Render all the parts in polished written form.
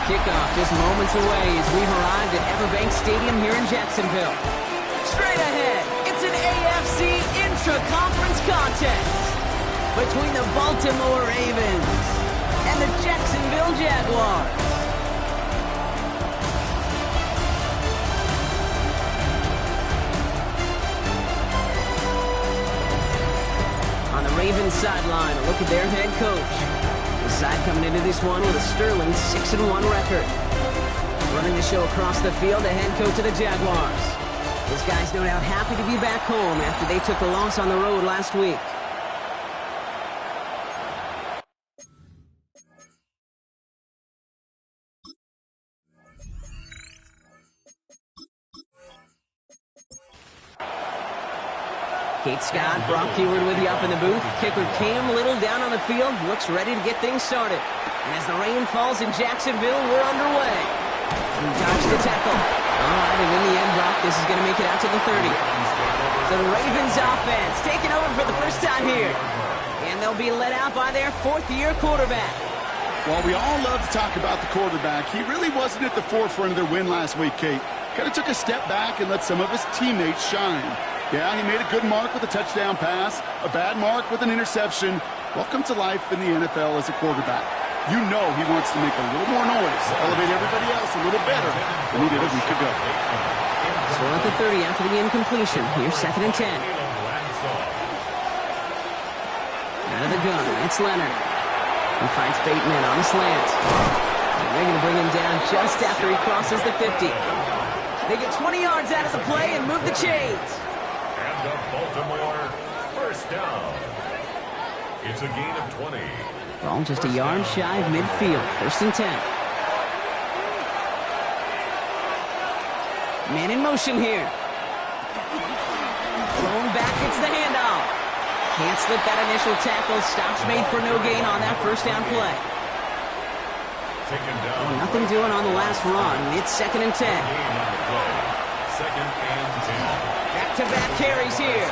Kickoff just moments away as we've arrived at Everbank Stadium here in Jacksonville. Straight ahead, it's an AFC intra-conference contest between the Baltimore Ravens and the Jacksonville Jaguars. On the Ravens sideline, a look at their head coach. The side coming into this one with a sterling 6-1 record. Running the show across the field, the head coach of the Jaguars. This guy's no doubt happy to be back home after they took the loss on the road last week. Kate Scott, Brock Keyword with you up in the booth. Kicker Cam Little down on the field, looks ready to get things started. And as the rain falls in Jacksonville, we're underway. He dodged the tackle. All right, and in the end, Brock, this is going to make it out to the 30. So the Ravens offense taking over for the first time here. And they'll be led out by their fourth-year quarterback. Well, we all love to talk about the quarterback. He really wasn't at the forefront of their win last week, Kate. Kind of took a step back and let some of his teammates shine. Yeah, he made a good mark with a touchdown pass, a bad mark with an interception. Welcome to life in the NFL as a quarterback. You know he wants to make a little more noise, elevate everybody else a little better than he did a week ago. So at the 30 after the incompletion. Here's 2nd and 10. Out of the gun, it's Leonard. He finds Bateman on a slant. And they're going to bring him down just after he crosses the 50. They get 20 yards out of the play and move the chains. The Baltimore first down. It's a gain of 20. Ball just a yard shy of midfield. 1st and 10. Man in motion here. Thrown back, it's the handoff. Can't slip that initial tackle. Stops made for no gain on that first down play. Oh, nothing doing on the last run. It's 2nd and 10. 2nd and 10. Back-to-back carries here.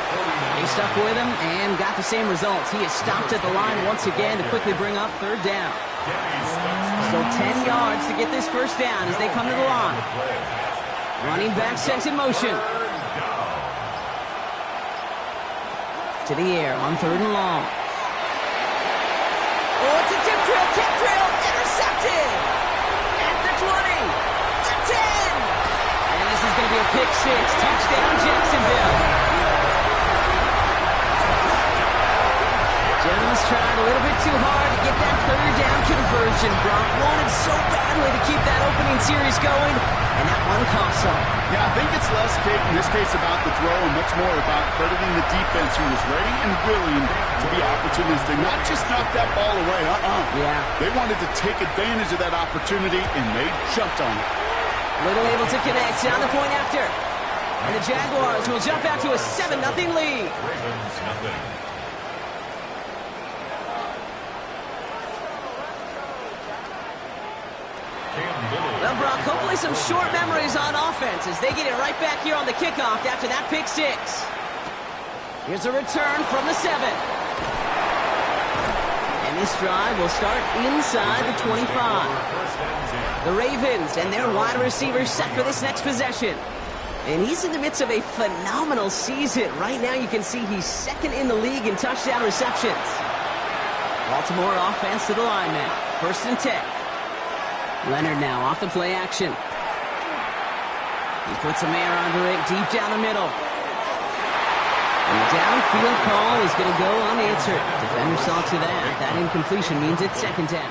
He stuck with him and got the same results. He is stopped at the line once again to quickly bring up 3rd down. So 10 yards to get this first down as they come to the line. Running back sets in motion. To the air on 3rd and long. Oh, it's a tip drill, intercepted! At the 20, the 10! And this is going to be a pick 6, touchdown Jacksonville. Just tried a little bit too hard to get that 3rd down conversion. Brock wanted so badly to keep that opening series going, and that one cost him. Yeah, I think it's less, Kate, in this case about the throw and much more about crediting the defense who was ready and willing to be opportunistic, not just knock that ball away. Yeah. They wanted to take advantage of that opportunity, and they jumped on it. Little able to connect on the point after. And the Jaguars will jump out to a 7-0 lead. Ravens nothing. Well, Brock, hopefully some short memories on offense as they get it right back here on the kickoff after that pick 6. Here's a return from the 7. And this drive will start inside the 25. The Ravens and their wide receivers set for this next possession. And he's in the midst of a phenomenal season. Right now you can see he's 2nd in the league in touchdown receptions. Baltimore offense to the line now. 1st and 10. Leonard now off the play action. He puts a man under it deep down the middle. And the downfield call is going to go unanswered. Defender saw to that. That incompletion means it's 2nd down.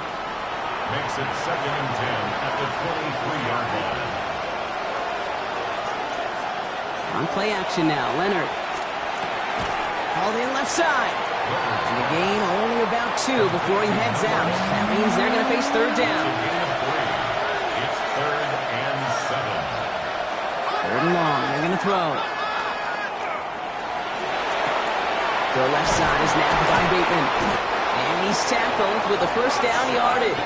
Makes it 2nd and 10 at the 23-yard line. On play action now, Leonard. Hauled in left side. And the gain only about 2 before he heads out. That means they're going to face 3rd down. It's 3rd and 7. 3rd and long. They're going to throw. The left side is nabbed by Bateman. And he's tackled with the first down yardage.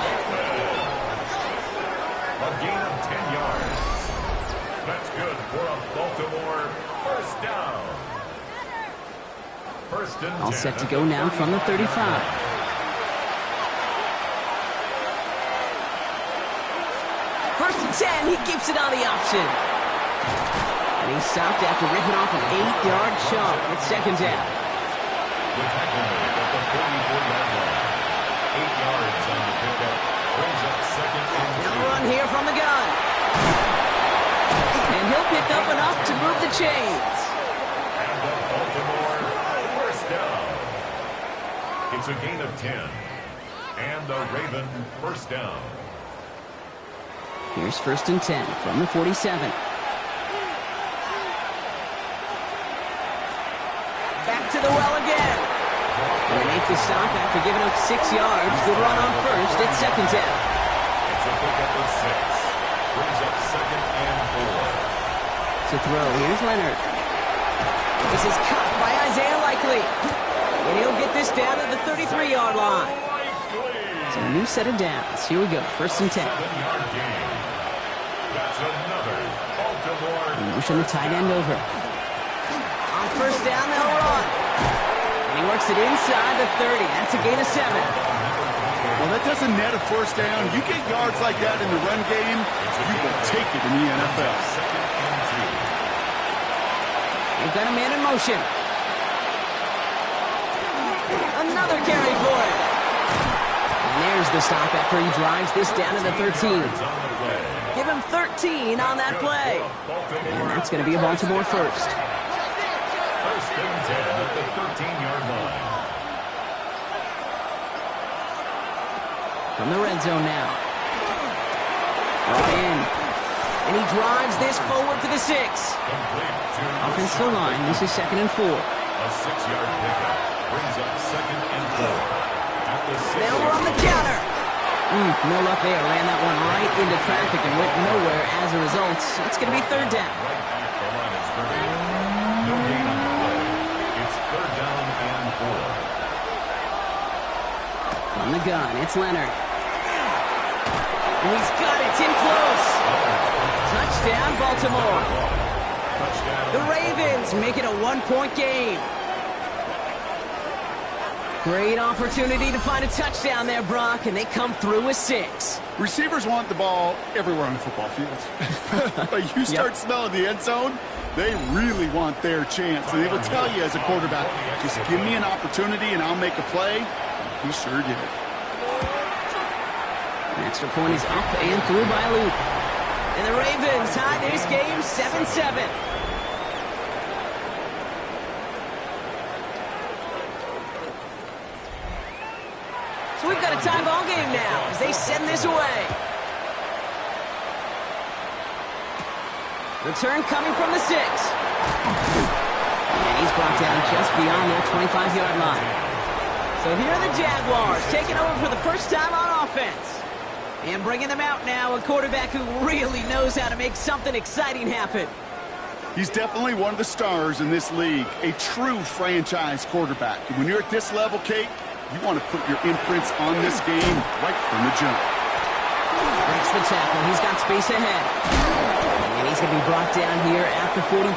A gain of 10 yards. That's good for a Baltimore first down. 1st and 10. All set to go now from the 35. 10. He keeps it on the option. And he stopped after ripping off an 8-yard chunk. It's second down. The tackle made at the 44-yard line. 8 yards on the pickup. Brings up second and Now a run here from the gun. And he'll pick up enough to move the chains. And the Baltimore first down. It's a gain of 10. And the Raven first down. Here's first and 10 from the 47. Back to the well again. And they make the stop after giving up 6 yards. Good run on first. It's second down. It's a pickup of 6. Brings up second and 4. To throw, here's Leonard. This is caught by Isaiah Likely. And he'll get this down to the 33-yard line. So a new set of downs. Here we go, first and 10. 7-yard gain. That's another Baltimore. And motion the tight end over. On first down, they'll run. And he works it inside the 30. That's a gain of 7. Well, that doesn't net a first down. You get yards like that in the run game, you will take it in the NFL. Second and 2. They've got a man in motion. Another carry for it. And there's the stop after he drives this down to the 13. Give him 13 on that play. And that's going to be a Baltimore first. First and 10 at the 13-yard line. From the red zone now. Brought in. And he drives this forward to the 6. Offensive line, this is second and 4. A 6-yard pickup brings up second and 4. At the 6. They'll run the counter. No luck there. Ran that one right into traffic and went nowhere as a result. It's going to be third down. Right at the line of scrimmage. No gain on the play. It's third down and 4. From the gun, it's Leonard. And he's got it. It's in close. Touchdown, Baltimore. Touchdown. The Ravens make it a 1-point game. Great opportunity to find a touchdown there, Brock, and they come through with 6. Receivers want the ball everywhere on the football field. But you start smelling the end zone, they really want their chance. And they will tell you as a quarterback, just give me an opportunity and I'll make a play. He sure did. An extra point is up and through by Luke. And the Ravens tie this game 7-7. So we've got a tie ball game now as they send this away. Return coming from the 6. And he's brought down just beyond that 25-yard line. So here are the Jaguars taking over for the first time on offense. And bringing them out now, a quarterback who really knows how to make something exciting happen. He's definitely one of the stars in this league, a true franchise quarterback. And when you're at this level, Kate, you want to put your imprints on this game right from the jump. Breaks the tackle. He's got space ahead. And he's going to be brought down here at the 42.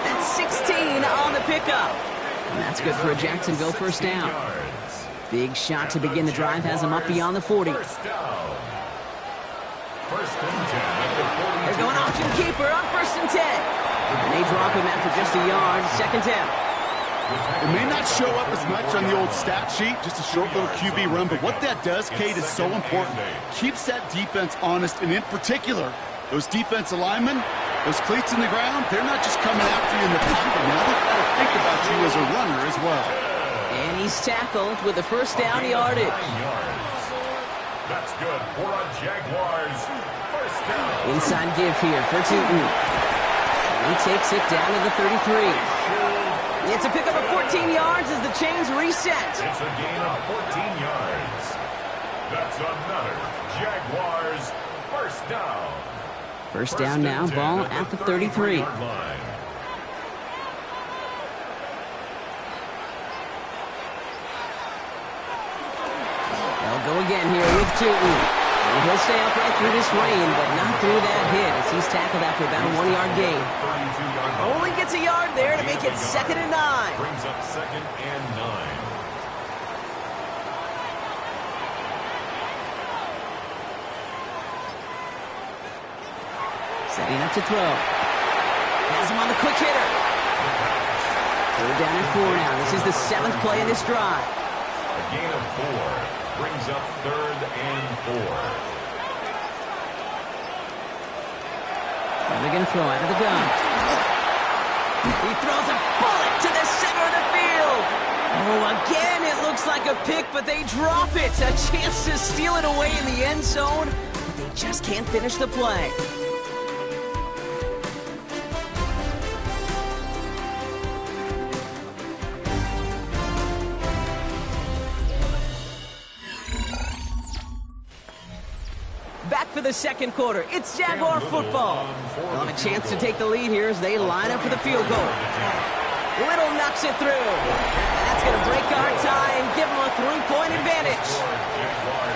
That's 16 on the pickup. And that's good for a Jacksonville first down. Big shot to begin the drive has him up beyond the 40. First down. First and 10 at the 42. They're going option keeper on first and 10. And they drop him after just a yard. Second down. It may not show up as much on the old stat sheet, just a short little QB run, but what that does, Kate, is so important. Keeps that defense honest, and in particular, those defensive linemen, those cleats in the ground, they're not just coming after you in the pocket. Now they've got to think about you as a runner as well. And he's tackled with the first down yardage. That's good for a Jaguars first down. Inside give here for Tootin. And he takes it down to the 33. It's a pickup of 14 yards as the chains reset. It's a gain of 14 yards. That's another Jaguars first down. First down now, ball at the 33. They'll go again here with Tootin. And he'll stay upright through this rain, but not through that hit as he's tackled after about a 1-yard gain. Only gets a yard there to make it second and 9. Brings up second and 9. Setting up to throw. Has him on the quick hitter. Third down and 4 now. This is the 7th play in this drive. A gain of 4 brings up 3rd and 4. They're going to throw out of the gun. He throws a bullet to the center of the field. Oh, again, it looks like a pick, but they drop it. A chance to steal it away in the end zone, but they just can't finish the play. Back for the second quarter. It's Jaguar football. They'll have a chance to take the lead here as they line up for the field goal. Little knocks it through. And that's going to break our tie and give them a 3-point advantage.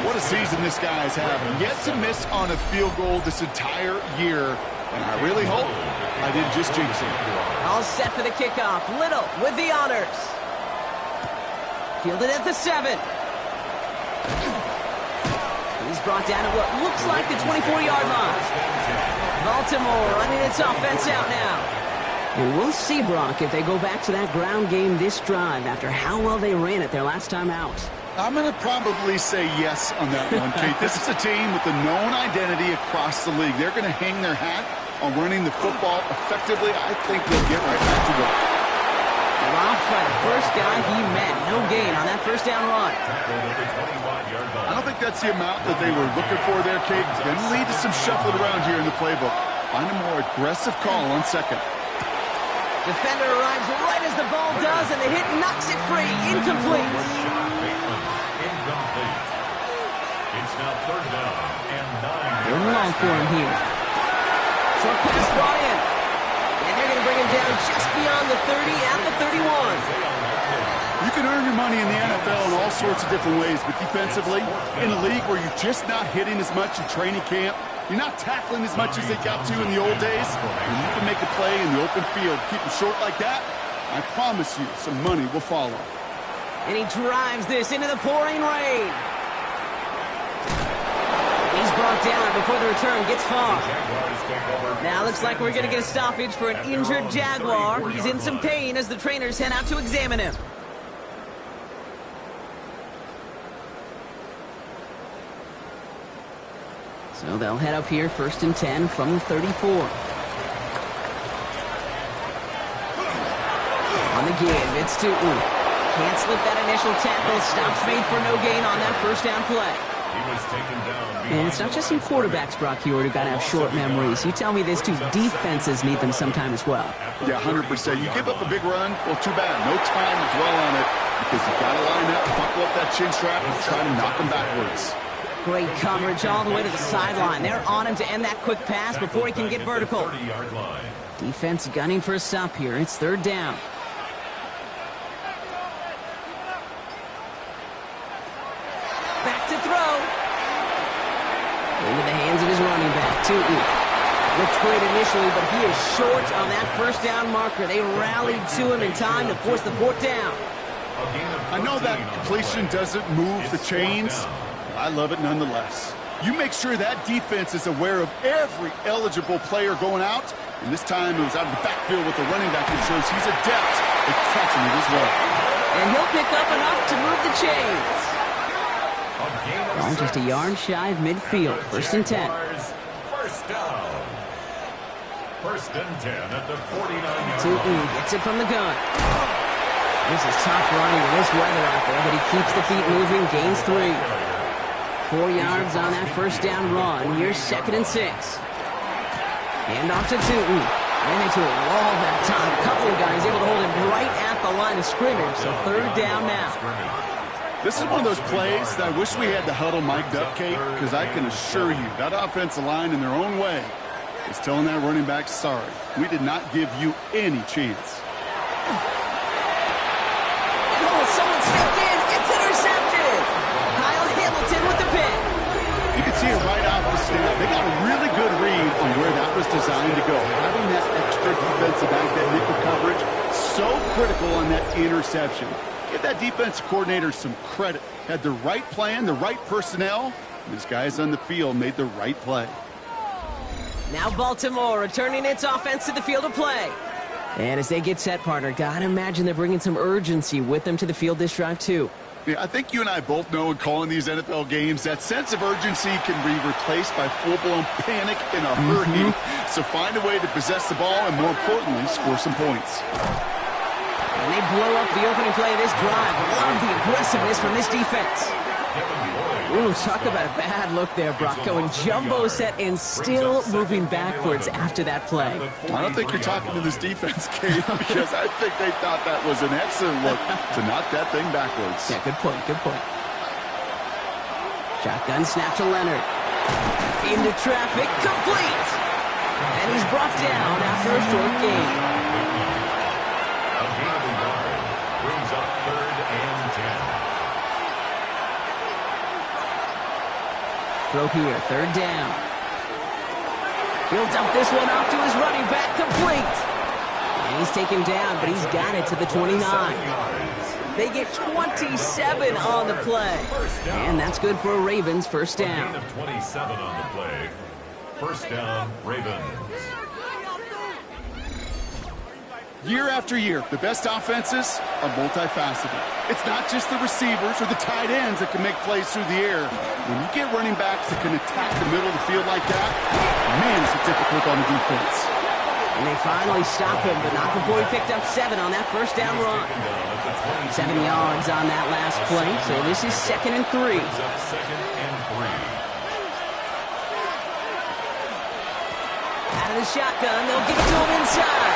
What a season this guy's having. Yet to miss on a field goal this entire year. And I really hope I didn't just jinx him. All set for the kickoff. Little with the honors. Fielded at the 7. He's brought down at what looks like the 24-yard line. Baltimore running its offense out now. And we'll see, Brock, if they go back to that ground game this drive after how well they ran it their last time out. I'm going to probably say yes on that one, Kate. This is a team with a known identity across the league. They're going to hang their hat on running the football effectively. I think they'll get right back to work. Dropped by the first guy he met. No gain on that first down run. I don't think that's the amount that they were looking for there, Kate. Going to lead to some shuffling around here in the playbook. Find a more aggressive call on second. Defender arrives right as the ball does, and the hit knocks it free. Incomplete. Incomplete. It's now 3rd down and 9. They're long for him here. Short pass brought in. And they're going to bring him down just beyond the 30 at the 31. You can earn your money in the NFL in all sorts of different ways, but defensively, in a league where you're just not hitting as much in training camp, you're not tackling as much as they got to in the old days, and you can make a play in the open field. Keep them short like that, I promise you some money will follow. And he drives this into the pouring rain. He's brought down before the return gets far. Now looks like we're going to get a stoppage for an injured Jaguar. He's in some pain as the trainers head out to examine him. So they'll head up here 1st and 10 from the 34. On the give, it's Tootin. Can't slip that initial tackle. Stops made for no gain on that first down play. He was taken down. And it's not just you quarterbacks, Brock Hewitt, who got to have short memories. You tell me this too. Defenses need them sometime as well. Yeah, 100%. You give up a big run, well, too bad. No time to dwell on it because you got to line up, buckle up that chin strap, and try to knock them backwards. Great coverage all the way to the sideline. They're on him to end that quick pass before he can get vertical. Defense gunning for a stop here. It's 3rd down. Back to throw. Into the hands of his running back, Tootin. Looks great initially, but he is short on that first down marker. They rallied to him in time to force the 4th down. I know that completion doesn't move the chains. I love it nonetheless. You make sure that defense is aware of every eligible player going out. And this time it was out of the backfield with the running back that shows he's adept at catching it as well. And he'll pick up enough to move the chains. Ball just a yard shy of midfield. 1st and 10. First down. 1st and 10 at the 49-yard Tootin line. gets it from the gun. This is tough running in this weather out there, but he keeps the feet moving, gains 3. 4 yards on that first down run. Here's 2nd and 6. Hand off to Tootin. Ran into a wall that time. A couple of guys able to hold him right at the line of scrimmage. So 3rd down now. This is one of those plays that I wish we had the huddle mic'd up, Kate, because I can assure you that offensive line in their own way is telling that running back, sorry, we did not give you any chance. Oh, someone stepped in. It's intercepted. Kyle Hamilton with the pick. You can see it right off the snap. They got a really good read on where that was designed to go. Having that extra defensive back, that nickel coverage, so critical on that interception. Give that defensive coordinator some credit. Had the right plan, the right personnel, and his guys on the field made the right play. Now Baltimore returning its offense to the field of play. And as they get set, partner, gotta imagine they're bringing some urgency with them to the field this drive, too. Yeah, I think you and I both know in calling these NFL games that sense of urgency can be replaced by full-blown panic in a hurry. So find a way to possess the ball and, more importantly, score some points. And they blow up the opening play of this drive. Love the aggressiveness from this defense. Ooh, talk about a bad look there, Brock. Going jumbo set and still moving backwards after that play. I don't think you're talking to this defense, Kate, because I think they thought that was an excellent look to knock that thing backwards. Yeah, good point, good point. Shotgun snap to Leonard. Into traffic, complete! And he's brought down after a short gain. A gain of a yard brings up 3rd and 10. Throw here, 3rd down. He'll dump this one off to his running back, complete. And he's taken down, but he's got it to the 29. They get 27 on the play. And that's good for a Ravens first down. A gain of 27 on the play. First down, Ravens. Year after year, the best offenses are multifaceted. It's not just the receivers or the tight ends that can make plays through the air. When you get running backs that can attack the middle of the field like that, man, is it difficult on the defense. And they finally stop him, but not before he picked up 7 on that first down run. 7 yards on that last play, so this is 2nd and 3. Out of the shotgun, they'll give it to him inside.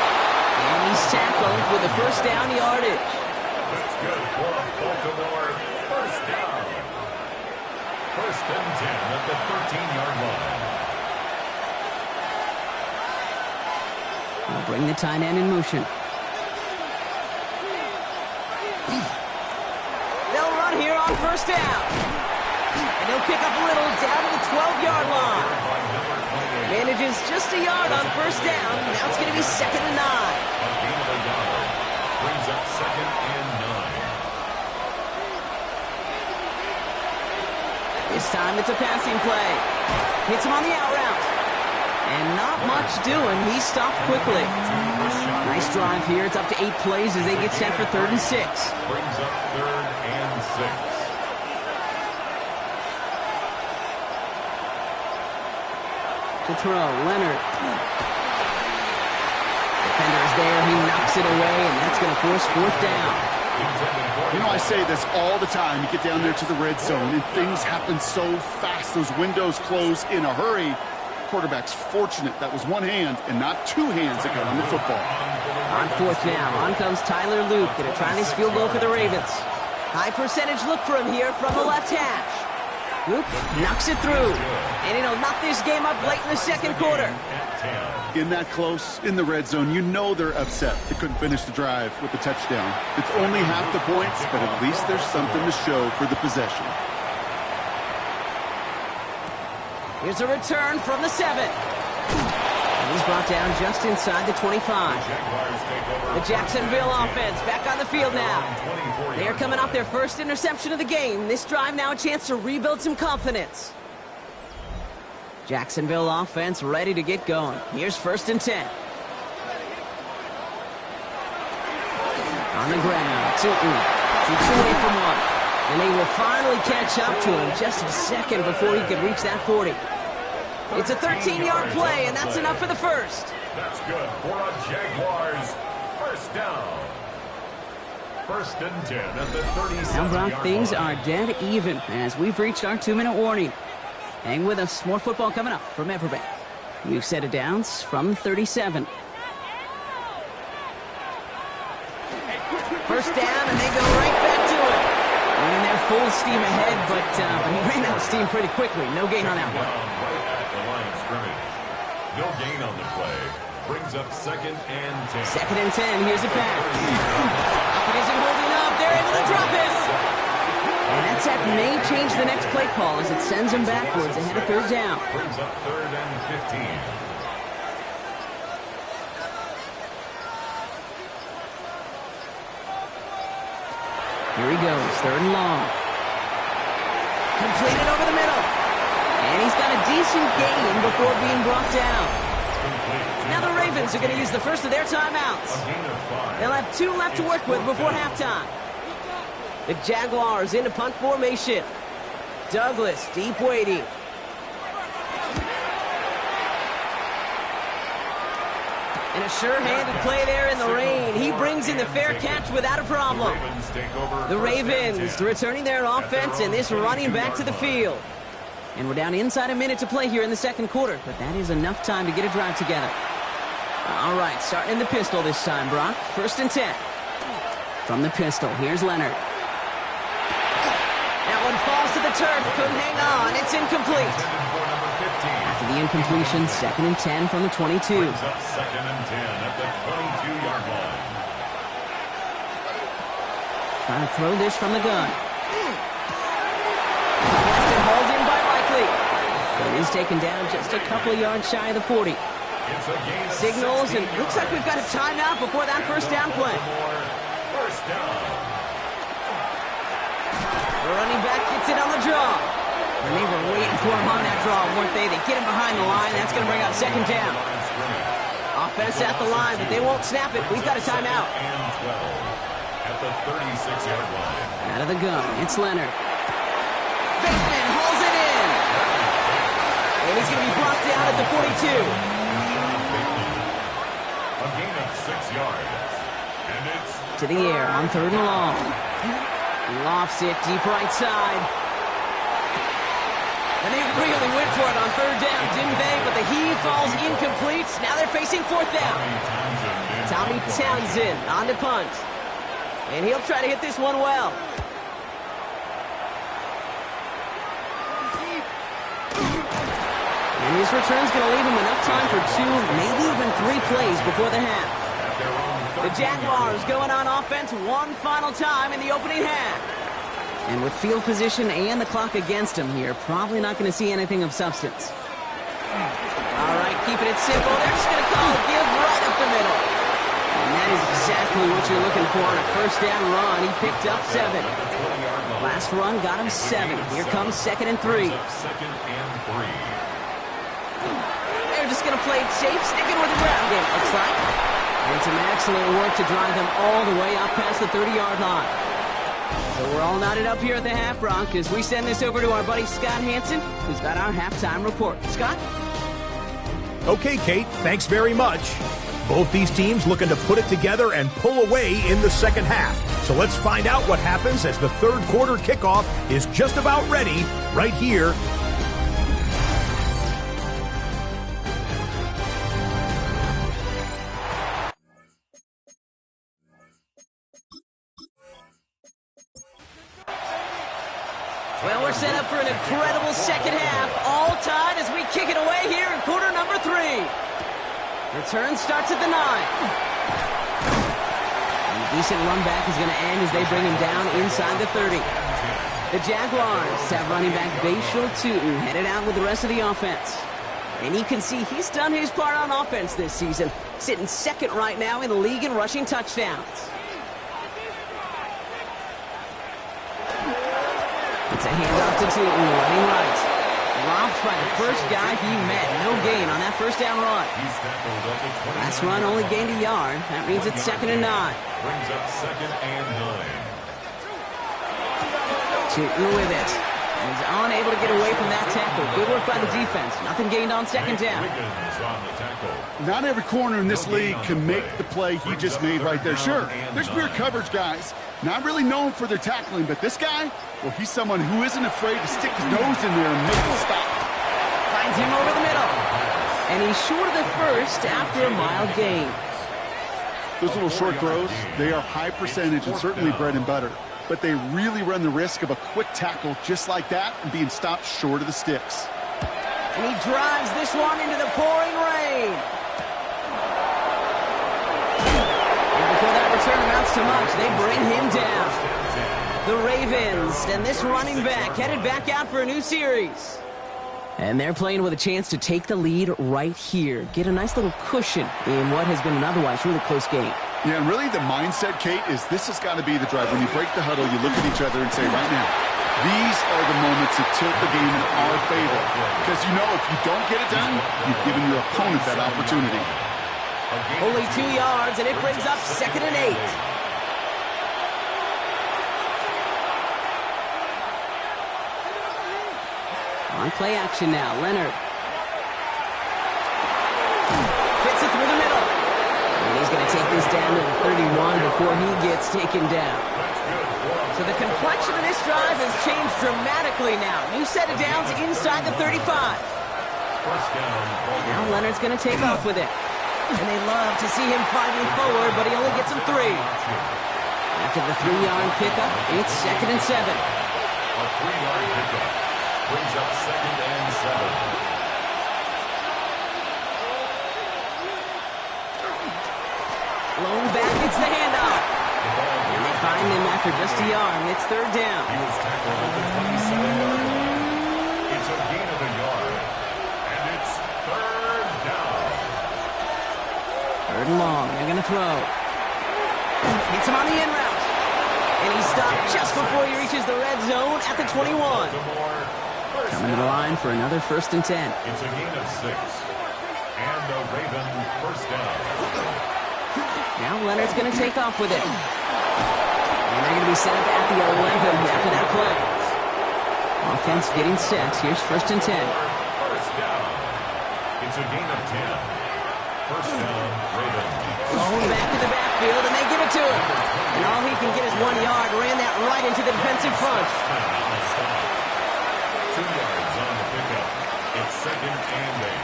And he's tackled with a first down yardage. That's good for Baltimore. First down. 1st and 10 at the 13-yard line. We'll bring the tight end in motion. They'll run here on first down. And he'll pick up a little down to the 12-yard line. Manages just a yard on first down. Now it's going to be 2nd and 9. A gain of a yard brings up 2nd and 9. This time it's a passing play. Hits him on the out route. And not much doing. He's stopped quickly. Nice drive here. It's up to 8 plays as they get set for 3rd and 6. Brings up 3rd and 6. To throw, Leonard. Defender is there. He knocks it away, and that's going to force 4th down. You know, I say this all the time. You get down there to the red zone, and things happen so fast. Those windows close in a hurry. Quarterback's fortunate that was one hand and not 2 hands that got on the football. On 4th now, on comes Tyler Luke. Going to try this field goal for the Ravens. High percentage look for him here from the left hash. Luke knocks it through. And he'll knock this game up late in the 2nd quarter. In that close, in the red zone, you know they're upset they couldn't finish the drive with the touchdown. It's only half the points, but at least there's something to show for the possession. Here's a return from the 7. And he's brought down just inside the 25. The Jacksonville offense back on the field now. They are coming off their first interception of the game. This drive now a chance to rebuild some confidence. Jacksonville offense ready to get going. Here's 1st and 10. On the ground, Tootin shoots away from one. And they will finally catch up to him just a second before he could reach that 40. It's a 13-yard play, and that's enough for the first. That's good for a Jaguars first down. 1st and 10 at the 37-yard Now, Brock, things line. are dead even as we've reached our 2-minute warning. Hang with us. More football coming up from Everbank. We've set it down from 37. First down, and they go right back to it. Running their full steam ahead, but he ran out of steam pretty quickly. No gain on that one. Right at the line of scrimmage. No gain on the play. Brings up 2nd and 10. 2nd and 10. Here's a pass. It isn't holding up. They're able to drop it. And that sack may change the next play call as it sends him backwards ahead of 3rd down. Brings up 3rd and 15. Here he goes, 3rd and long. Completed over the middle. And he's got a decent gain before being brought down. Now the Ravens are going to use the first of their timeouts. They'll have 2 left to work with before halftime. The Jaguars into punt formation. Douglas, deep waiting. And a sure-handed play there in the rain. He brings in the fair catch without a problem. The Ravens returning their offense and this running back to the field. And we're down inside a minute to play here in the second quarter, but that is enough time to get a drive together. All right, starting in the pistol this time, Brock. 1st and 10. From the pistol, here's Leonard. That one falls to the turf. Couldn't hang on. It's incomplete. After the incompletion, 2nd and 10 from the 22. 2nd and 10 at the 22-yard line. Trying to throw this from the gun. Left and hauled in by Likely. It is taken down just a couple of yards shy of the 40. Signals, and looks like we've got a timeout before that first down play. First down. The running back gets it on the draw. And they were waiting for him on that draw, weren't they? They get him behind the line. That's going to bring up 2nd down. Offense at the line, but they won't snap it. We've got a timeout. And 12 at the 36-yard line. Out of the gun, it's Leonard. Bateman hauls it in. And he's going to be brought down at the 42. A gain of 6 yards. And it's To the air on 3rd and long. He lofts it deep right side. And they really went for it on 3rd down, didn't they? But the heave falls incomplete. Now they're facing 4th down. Tommy Townsend on to punt. And he'll try to hit this one well. And his return's going to leave him enough time for 2, maybe even 3 plays before the half. The Jaguars going on offense one final time in the opening half. And with field position and the clock against him here, probably not going to see anything of substance. All right, keeping it simple. They're just going to call a give right up the middle. And that is exactly what you're looking for on a first down run. He picked up 7. Last run got him 7. Here comes 2nd and 3. 2nd and 3. They're just going to play it safe, sticking with the ground game, looks like. And some excellent work to drive them all the way up past the 30-yard line. So we're all knotted up here at the half, Bronc, as we send this over to our buddy Scott Hansen, who's got our halftime report. Scott? Okay, Kate, thanks very much. Both these teams looking to put it together and pull away in the second half. So let's find out what happens as the third quarter kickoff is just about ready right here. Well, we're set up for an incredible second half. All tied as we kick it away here in quarter number 3. Return starts at the 9. And a decent run back is going to end as they bring him down inside the 30. The Jaguars have running back Bashal Tootin headed out with the rest of the offense. And you can see he's done his part on offense this season, sitting 2nd right now in the league in rushing touchdowns. It's a handoff to Tootin, running right. Dropped by the first guy he met. No gain on that first down run. Last run only gained a yard. That means it's 2nd and 9. Brings up 2nd and 9. Tootin with it. He's unable to get away from that tackle. Good work by the defense. Nothing gained on 2nd down. Not every corner in this league can make the play he just made right there. Sure, there's pure coverage guys. Not really known for their tackling, but this guy, well, he's someone who isn't afraid to stick his nose in there and make it stop. Finds him over the middle. And he's short of the first after a mild gain. Those little short throws, they are high percentage and certainly bread and butter. But they really run the risk of a quick tackle just like that and being stopped short of the sticks. And he drives this one into the pouring rain. And before that return amounts to much, they bring him down. The Ravens and this running back headed back out for a new series. And they're playing with a chance to take the lead right here. Get a nice little cushion in what has been an otherwise really close game. Yeah, and really the mindset, Kate, is this has got to be the drive. When you break the huddle, you look at each other and say, right now, These are the moments that tilt the game in our favor. Because you know if you don't get it done, you've given your opponent that opportunity. Only 2 yards, and it brings up 2nd and 8. On play action now, Leonard. Fits it through the middle. And he's going to take this down to the 31 before he gets taken down. So the complexion of this drive has changed dramatically now. New set of downs inside the 35. Now Leonard's going to take off with it. And they love to see him fighting forward, but he only gets him 3. After the 3-yard pickup, it's 2nd and 7. A 3-yard pickup brings up 2nd and 7. Blown back, it's the handoff. And they find him after just a yard, and it's 3rd down. He was tackled at the 27-yard line. It's a gain of a yard, and it's 3rd down. 3rd and long, they're going to throw. Gets him on the in route. And he's stopped just before he reaches the red zone at the 21. Coming to the line for another 1st and 10. It's a gain of 6. And the Raven 1st down. Now Leonard's going to take off with it. And they're going to be set up at the 11 after that play. Offense getting set. Here's 1st and 10. 1st down. It's a gain of 10. 1st down, Raven. Blown back to the backfield, and they give it to him. And all he can get is 1 yard. Ran that right into the defensive front. 2 yards on the pickup. It's 2nd and 8.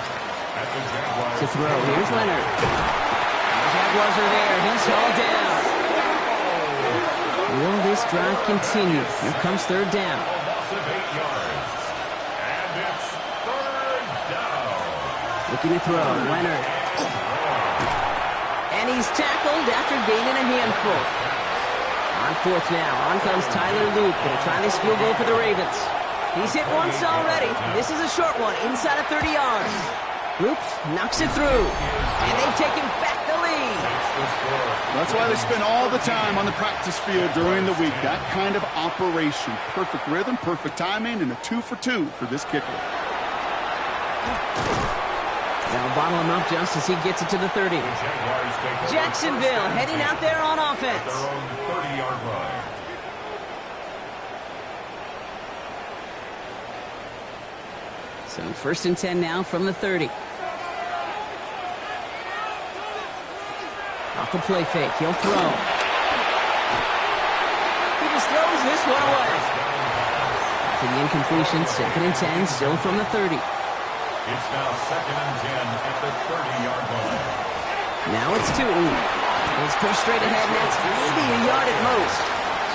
At the Jaguars. To throw. Here's Leonard. The Jaguars are there. He's hauled down. Will this drive continue? Here comes 3rd down. A loss of 8 yards. And it's 3rd down. Looking to throw. Leonard. And he's tackled after gaining a handful. On 4th now. On comes Tyler Luke. Going to try this field goal for the Ravens. He's hit once already. This is a short one inside of 30 yards. Luke knocks it through. And they've taken back the lead. That's why they spend all the time on the practice field during the week. That kind of operation. Perfect rhythm, perfect timing, and a 2 for 2 for this kicker. They'll bottle him up just as he gets it to the 30. Jacksonville heading out there on offense. Their own 30-yard line. So 1st and 10 now from the 30. Off the play fake. He'll throw. He just throws this one away. After the incompletion, 2nd and 10, still from the 30. It's now 2nd and 10 at the 30-yard line. Now it's Tootin. He's pushed straight ahead, and that's maybe a yard at most.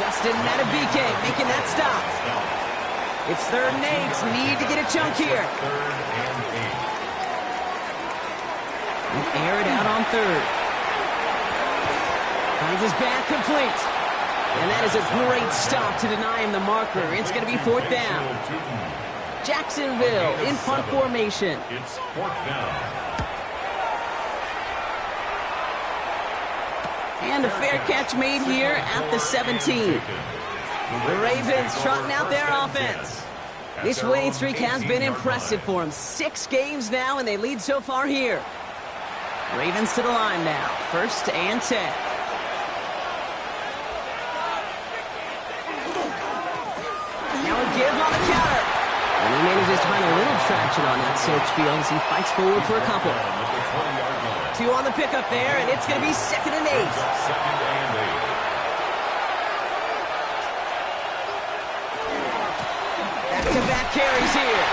Justin Matabike making that stop. It's 3rd and 8. Need to get a chunk here. 3rd and 8. And air it out on 3rd. Finds his back complete. And that is a great stop to deny him the marker. It's going to be 4th down. Jacksonville in punt formation. It's 4th down. And a fair catch made here at the 17. The Ravens trotting out their offense. This winning streak has been impressive for them. 6 games now, and they lead so far here. Ravens to the line now. 1st and 10. Now a give on the counter. And he manages to find a little traction on that search field as he fights forward for a couple. 2 on the pickup there, and it's going to be 2nd and 8. 2nd and 8. Back-to-back carries here.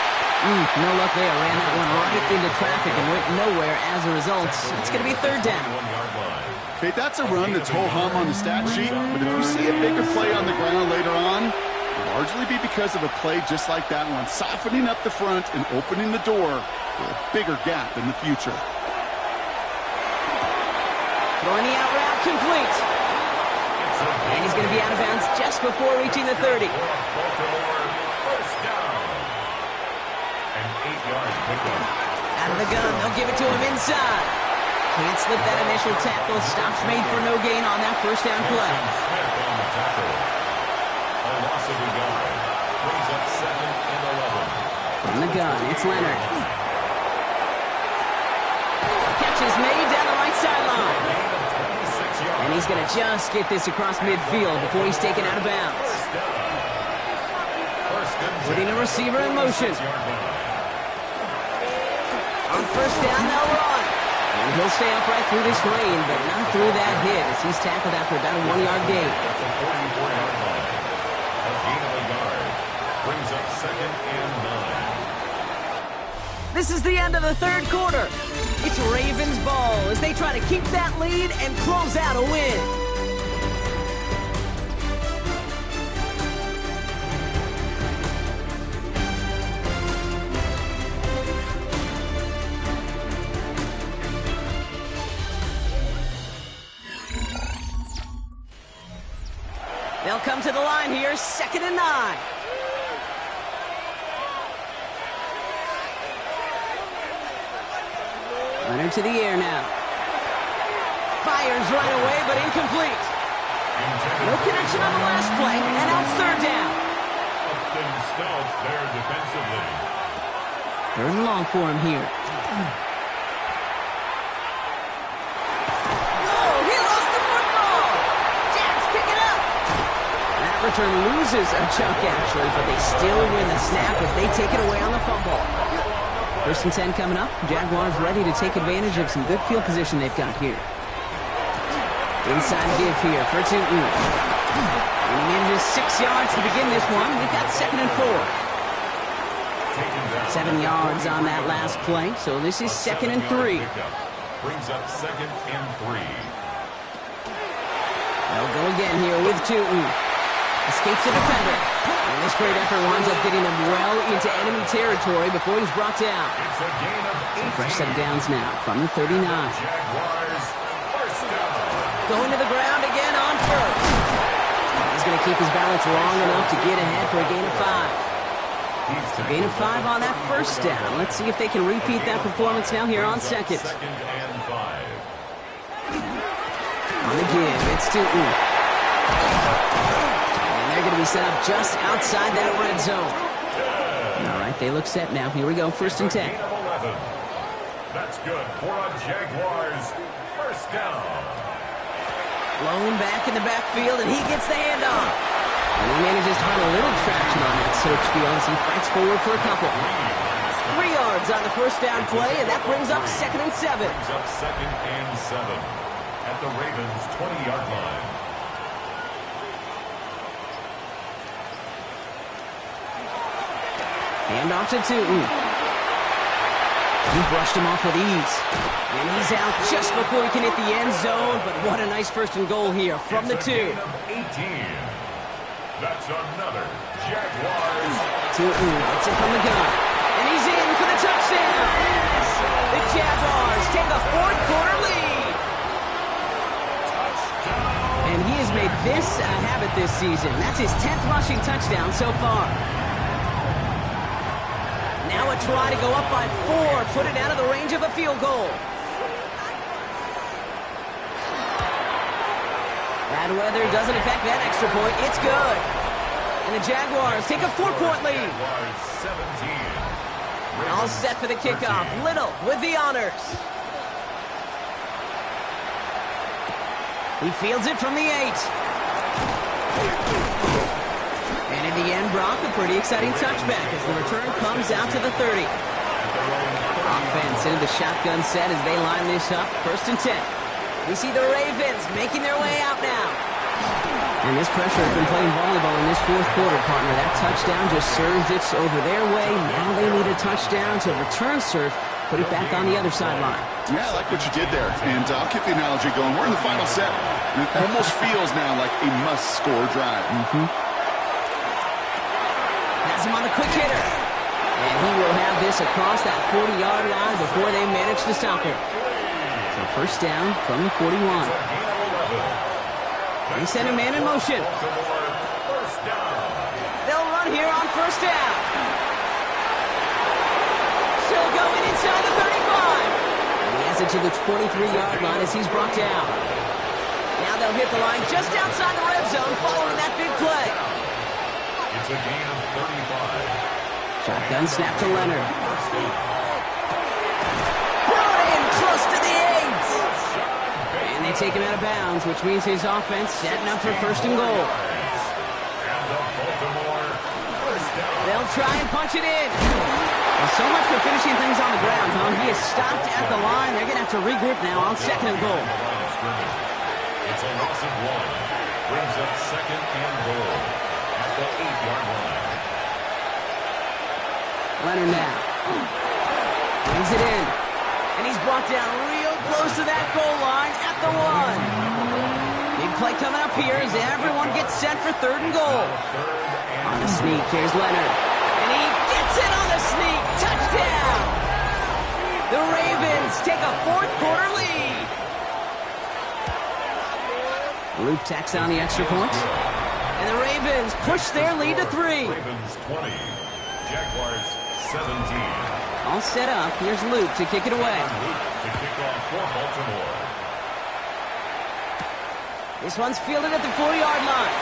No luck there. Ran that one right into traffic and went nowhere as a result. It's going to be 3rd down. Okay, that's a run that's ho-hum on the stat sheet, but if you see a bigger play on the ground later on, it'll largely be because of a play just like that one, softening up the front and opening the door for a bigger gap in the future. Throwing the out route complete. And he's going to be out of bounds just before reaching the 30. Out of the gun, they'll give it to him inside. Can't slip that initial tackle. Stops made for no gain on that 1st down play. A loss of a yard. On the gun, it's Leonard. Catch is made down the right sideline. And he's going to just get this across midfield before he's taken out of bounds. Putting a receiver in motion. On first down, they'll run. And he'll stay upright through this rain, but not through that hit as he's tackled after about a 1-yard gain. At the 44-yard line. A gain of a yard. Brings up 2nd and 9. This is the end of the third quarter. It's Ravens ball as they try to keep that lead and close out a win. They'll come to the line here, 2nd and 9. Leonard to the air now. Fires right away, but incomplete. No connection on the last play, and now it's 3rd down. Upton stout there defensively. 3rd and long for him here. Oh, he lost the football. Jags pick it up. That return loses a chunk, actually, but they still win the snap as they take it away on the fumble. 1st and 10 coming up. Jaguars ready to take advantage of some good field position they've got here. Inside give here for Tootin. And he manages 6 yards to begin this one. We've got 2nd and 4. 7 yards on that last play, so this is 2nd and 3. Brings up 2nd and 3. They'll go again here with Tootin. Escapes the defender. And this great effort winds up getting him well into enemy territory before he's brought down. It's a gain of 18. Fresh set of downs now from the 39. Jaguars first down. Going to the ground again on 1st. He's going to keep his balance long enough to get ahead for a gain of 5. So gain of 5 on that 1st down. Let's see if they can repeat that performance now here on 2nd. 2nd and 5. On the give, it's Tootin. They're going to be set up just outside that red zone. All right, they look set now. Here we go, 1st and 10. That's good for a Jaguars first down. Blown back in the backfield, and he gets the handoff. And he manages to find a little traction on that search field as he fights forward for a couple. 3 yards on the 1st down play, and that brings up 2nd and 7. Brings up 2nd and 7 at the Ravens' 20-yard line. Hand off to Tootin. He brushed him off with ease. And he's out just before he can hit the end zone, but what a nice 1st and goal here from the 2. 18. That's another Jaguars. Tootin gets it from the gun. And he's in for the touchdown. The Jaguars take a 4th quarter lead. And he has made this a habit this season. That's his 10th rushing touchdown so far. Now a try to go up by 4, put it out of the range of a field goal. Bad weather doesn't affect that extra point. It's good. And the Jaguars take a 4-point lead. 17. All set for the kickoff. Little with the honors. He fields it from the 8. And in the end, Brock, a pretty exciting touchback as the return comes out to the 30. Offense into the shotgun set as they line this up. 1st and 10. We see the Ravens making their way out now. And this pressure has been playing volleyball in this 4th quarter, partner. That touchdown just served it over their way. Now they need a touchdown to return serve, put it back on the other sideline. Yeah, I like what you did there. And I'll keep the analogy going. We're in the final set. It almost feels now like a must-score drive. Has him on the quick hitter. And he will have this across that 40-yard line before they manage to stop him. So 1st down from the 41. They send a man in motion. They'll run here on 1st down. Still going inside the 35. And he has it to the 23-yard line as he's brought down. Now they'll hit the line just outside the red zone following that big play. It's a gain of 35. Shotgun snap to Leonard. Brought in close to the 8. And they take him out of bounds, which means his offense setting up for first and goal. They'll try and punch it in. Well, so much for finishing things on the ground, huh? He is stopped at the line. They're going to have to regroup now on second and goal. It's a loss of 1. Brings up second and goal at the 8-yard line. Leonard now. Brings it in. And he's brought down real close to that goal line at the 1. Big play coming up here as everyone gets set for third and goal. On the sneak, here's Leonard. And he gets it on the sneak. Touchdown! The Ravens take a fourth-quarter lead. Luke tacks on the extra point. And the Ravens push their lead to 3. Ravens 20, Jaguars 17. All set up. Here's Luke to kick it away. Luke to kick off for Baltimore. This one's fielded at the 4-yard line.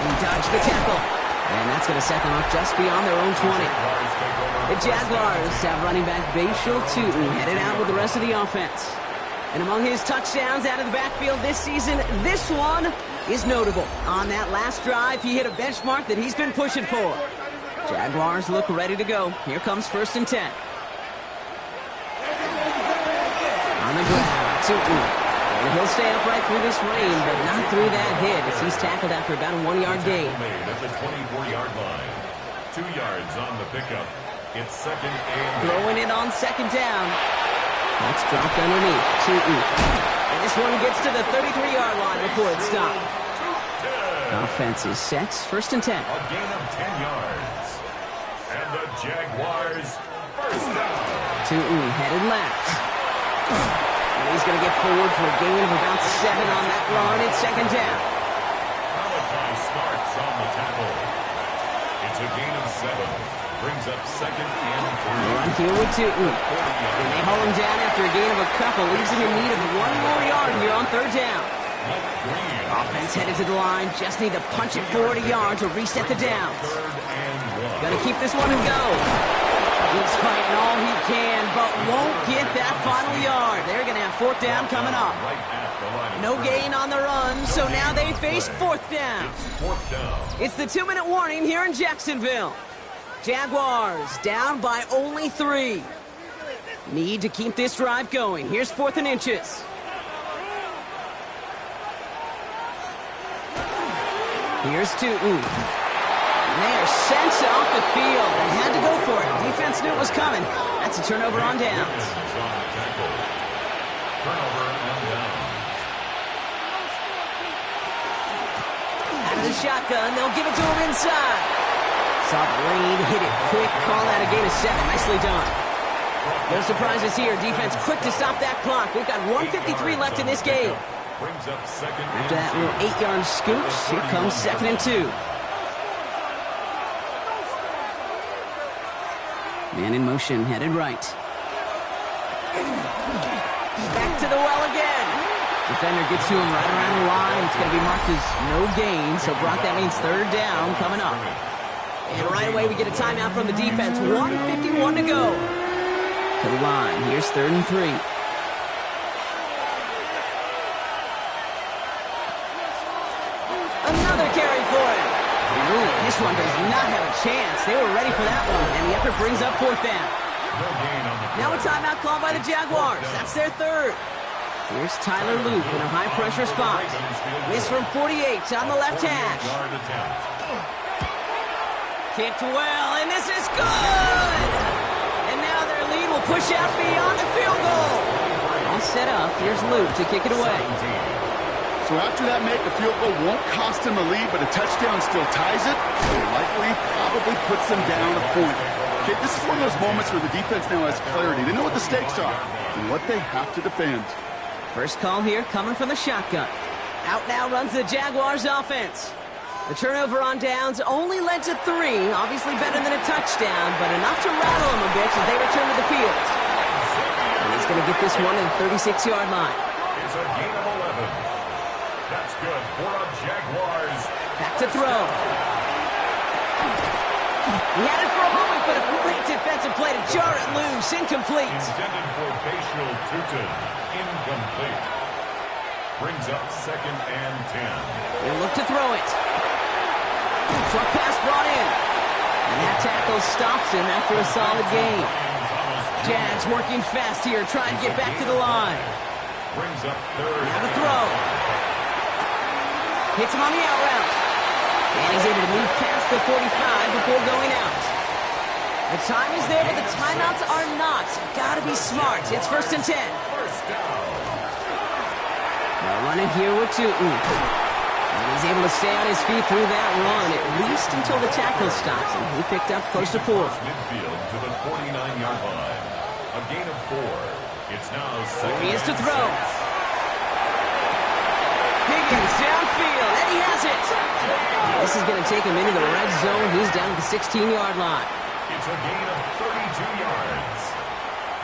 He dodged the tackle. And that's going to set them up just beyond their own 20. The Jaguars have running back Bashal Tutin headed out with the rest of the offense. And among his touchdowns out of the backfield this season, this one is notable. On that last drive, he hit a benchmark that he's been pushing for. Jaguars look ready to go. Here comes first and 10. On the ground, Tutin. And he'll stay upright through this rain, but not through that hit as he's tackled after about a 1-yard gain. Made at the 24-yard line. 2 yards on the pickup. It's second and Throwing it on second down. That's dropped underneath. Tutin. And this one gets to the 33-yard line before it's stopped. Offense is set. First and 10. a gain of 10 yards. And the Jaguars first down. Tutin headed left. And he's going to get forward for a gain of about 7 on that run. It's second down. Malachi starts on the tackle. It's a gain of 7. Brings up second and 3. Run here with Tutin. And they haul him down after a gain of a couple. Leaves him in need of 1 more yard here on third down. Offense headed to the line. Just need to punch it forward a yard to reset the downs. Gonna keep this one and go. He's fighting all he can, but won't get that final yard. They're gonna have fourth down coming up. No gain on the run, so now they face fourth down. It's the 2-minute warning here in Jacksonville. Jaguars down by only 3. Need to keep this drive going. Here's 4th and inches. Here's Tutin. And they are sent off the field. They had to go for it. Defense knew it was coming. That's a turnover on downs. Out of the shotgun, they'll give it to him inside. Saw the lane, hit it quick, call that a gain of 7. Nicely done. No surprises here. Defense quick to stop that clock. We've got 1:53 left in this game. After that little 8-yard scooch, here comes second and 2. Man in motion, headed right. Back to the well again. Defender gets to him right around the line. It's going to be marked as no gain. So, Brock, that means third down coming up. And right away, we get a timeout from the defense. 1:51 to go. To the line. Here's third and 3. Another carry for him. And ooh, this one does not have a chance. They were ready for that one. And the effort brings up fourth down. Now a timeout called by the Jaguars. That's their third. Here's Tyler Luke in a high-pressure spot. Miss from 48 on the left hash. Kicked well, and this is good! And now their lead will push out beyond the field goal. All set up. Here's Luke to kick it away. So after that make, a field goal won't cost him the lead, but a touchdown still ties it. So likely, probably puts them down a point. Okay, this is one of those moments where the defense now has clarity. They know what the stakes are and what they have to defend. First call here coming from the shotgun. Out now runs the Jaguars offense. The turnover on downs only led to 3. Obviously better than a touchdown, but enough to rattle them a bit as they return to the field. And he's going to get this one to the 36-yard line. It's a gain of 11. That's good for the Jaguars. Back to throw. He had it for a moment, but a great defensive play to jar it loose. Incomplete. Intended for Bashal Tutin. Incomplete. Brings up 2nd and 10. He'll look to throw it. Short pass brought in. And that tackle stops him after a solid game. Jags working fast here, trying to get back to the line. Brings up 3rd. Now to throw. Hits him on the out route. And he's able to move past the 45 before going out. The time is there, but the timeouts are not. Gotta be smart. It's 1st and 10. First down. Now running here with Tutin. And he's able to stay on his feet through that run, at least until the tackle stops him. He picked up close to 4. Midfield to the 49-yard line. A gain of 4. It's now 2nd. Here he is to throw. Higgins downfield, and he has it. This is going to take him into the red zone. He's down at the 16-yard line. It's a gain of 32 yards.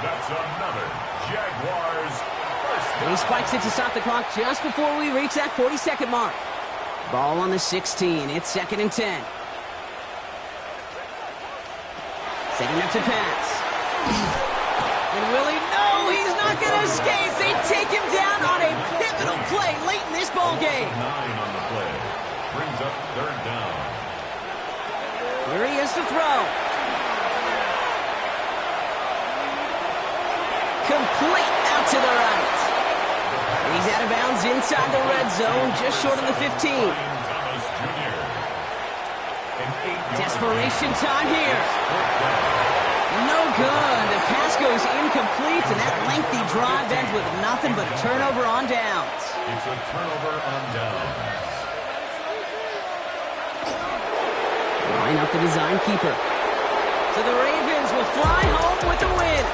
That's another Jaguars first down. And he spikes it to stop the clock just before we reach that 40-second mark. Ball on the 16. It's 2nd and 10. Setting up to pass. And Willie, no, he's not going to escape. They take him down on a pivotal play late in this ball game. 9 on the play. Brings up 3rd down. Here he is to throw. Complete out to the right. And he's out of bounds inside the red zone, just short of the 15. Thomas Jr. Desperation time here. No good. The pass goes incomplete, and that lengthy drive ends with nothing but a turnover on downs. It's a turnover on downs. Line up the design keeper. So the Ravens will fly home with the win.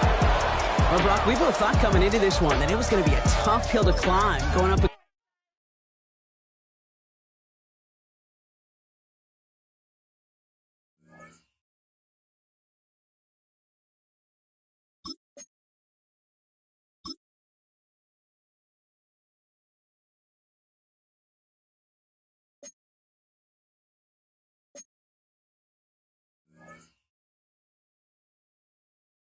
Well, Brock, we both thought coming into this one that it was going to be a tough hill to climb going up